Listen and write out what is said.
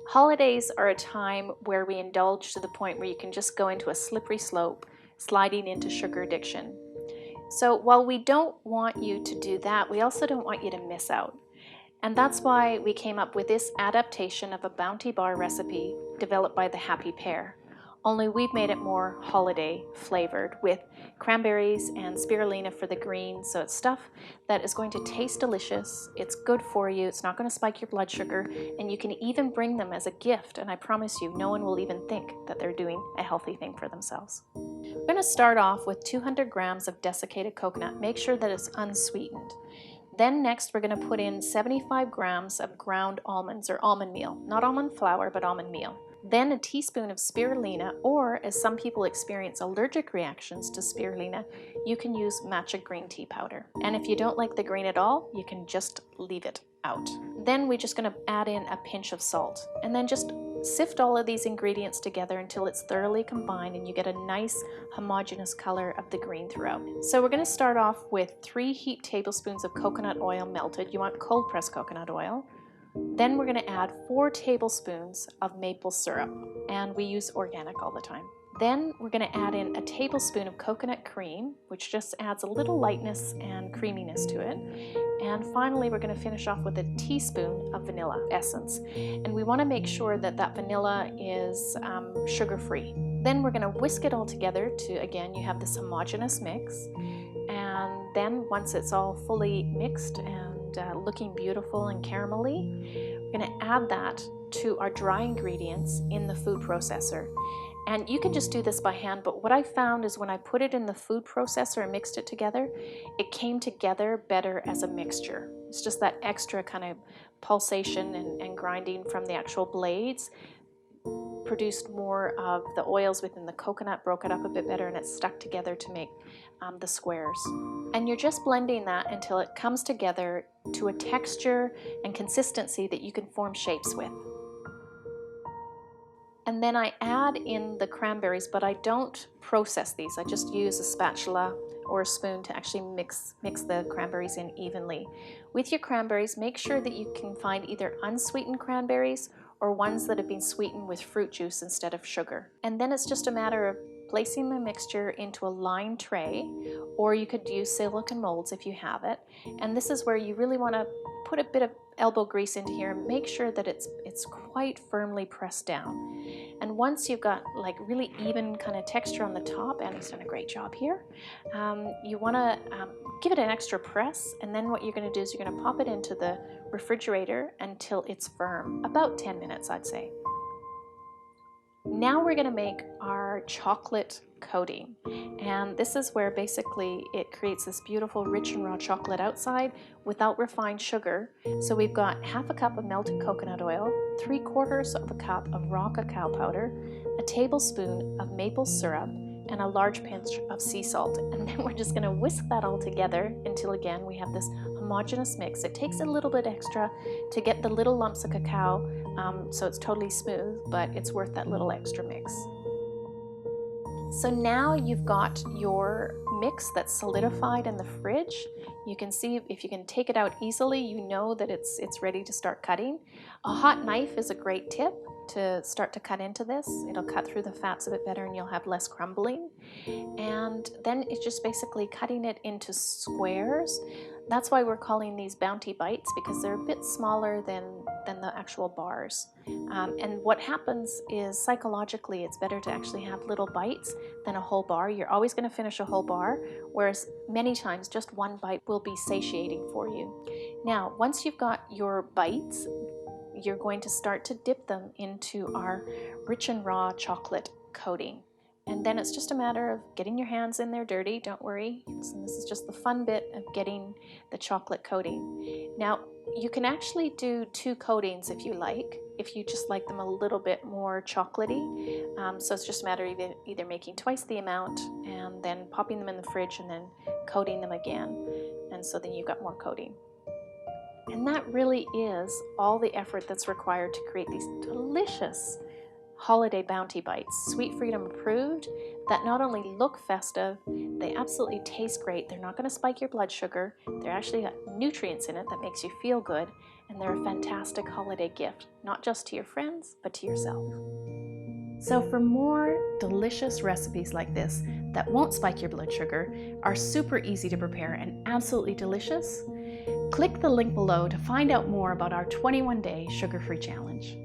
Holidays are a time where we indulge to the point where you can just go into a slippery slope, sliding into sugar addiction. So while we don't want you to do that, we also don't want you to miss out. And that's why we came up with this adaptation of a Bounty Bar recipe developed by the Happy Pear. Only we've made it more holiday flavored with cranberries and spirulina for the green. So it's stuff that is going to taste delicious. It's good for you. It's not going to spike your blood sugar. And you can even bring them as a gift. And I promise you, no one will even think that they're doing a healthy thing for themselves. We're going to start off with 200 grams of desiccated coconut. Make sure that it's unsweetened. Then next we're going to put in 75 grams of ground almonds or almond meal, not almond flour, but almond meal. Then a teaspoon of spirulina, or as some people experience allergic reactions to spirulina, you can use matcha green tea powder. And if you don't like the green at all, you can just leave it out. Then we're just going to add in a pinch of salt, and then just sift all of these ingredients together until it's thoroughly combined and you get a nice homogeneous color of the green throughout. So we're going to start off with 3 heaped tablespoons of coconut oil melted. You want cold pressed coconut oil. Then we're going to add 4 tablespoons of maple syrup, and we use organic all the time. Then we're going to add in a tablespoon of coconut cream, which just adds a little lightness and creaminess to it. And finally, we're going to finish off with a teaspoon of vanilla essence. And we want to make sure that that vanilla is sugar-free. Then we're going to whisk it all together to, again, you have this homogeneous mix. And then once it's all fully mixed and looking beautiful and caramelly, we're going to add that to our dry ingredients in the food processor. And you can just do this by hand, but what I found is when I put it in the food processor and mixed it together, it came together better as a mixture. It's just that extra kind of pulsation and grinding from the actual blades produced more of the oils within the coconut, broke it up a bit better, and it stuck together to make the squares. And you're just blending that until it comes together to a texture and consistency that you can form shapes with. And then I add in the cranberries, but I don't process these. I just use a spatula or a spoon to actually mix the cranberries in evenly. With your cranberries, make sure that you can find either unsweetened cranberries or ones that have been sweetened with fruit juice instead of sugar. And then it's just a matter of placing the mixture into a lined tray, or you could use silicone molds if you have it. And this is where you really want to put a bit of elbow grease into here and make sure that it's quite firmly pressed down. And once you've got like really even kind of texture on the top, and he's done a great job here, you want to give it an extra press, and then what you're going to do is you're going to pop it into the refrigerator until it's firm, about 10 minutes I'd say. Now we're going to make our chocolate coating, and this is where basically it creates this beautiful rich and raw chocolate outside without refined sugar. So we've got half a cup of melted coconut oil, 3/4 of a cup of raw cacao powder, a tablespoon of maple syrup, and a large pinch of sea salt. And then we're just going to whisk that all together until again we have this homogeneous mix. It takes a little bit extra to get the little lumps of cacao so it's totally smooth, but it's worth that little extra mix. So now you've got your mix that's solidified in the fridge. You can see if you can take it out easily, you know that it's ready to start cutting. A hot knife is a great tip to start to cut into this. It'll cut through the fats a bit better and you'll have less crumbling. And then it's just basically cutting it into squares. That's why we're calling these Bounty Bites, because they're a bit smaller than the actual bars. And what happens is psychologically it's better to actually have little bites than a whole bar. You're always going to finish a whole bar, whereas many times just one bite will be satiating for you. Now, once you've got your bites, you're going to start to dip them into our rich and raw chocolate coating. And then it's just a matter of getting your hands in there dirty, don't worry. This is just the fun bit of getting the chocolate coating. Now, you can actually do 2 coatings if you like, if you just like them a little bit more chocolatey. So it's just a matter of either making twice the amount and then popping them in the fridge and then coating them again. And so then you've got more coating. And that really is all the effort that's required to create these delicious holiday Bounty Bites. Sweet Freedom approved. that not only look festive, they absolutely taste great. They're not going to spike your blood sugar. They're actually got nutrients in it that makes you feel good, and they're a fantastic holiday gift, not just to your friends, but to yourself. So for more delicious recipes like this that won't spike your blood sugar, are super easy to prepare and absolutely delicious, click the link below to find out more about our 21-day sugar-free challenge.